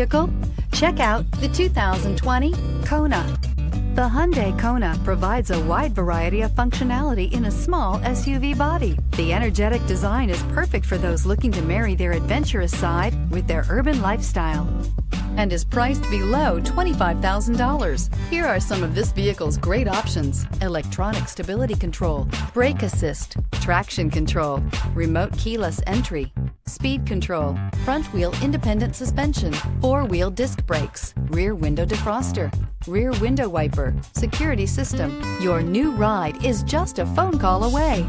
vehicle? Check out the 2020 Kona. The Hyundai Kona provides a wide variety of functionality in a small SUV body. The energetic design is perfect for those looking to marry their adventurous side with their urban lifestyle, and is priced below $25,000. Here are some of this vehicle's great options: electronic stability control, brake assist, traction control, remote keyless entry, speed control, front wheel independent suspension, four-wheel disc brakes, rear window defroster, rear window wiper, security system. Your new ride is just a phone call away.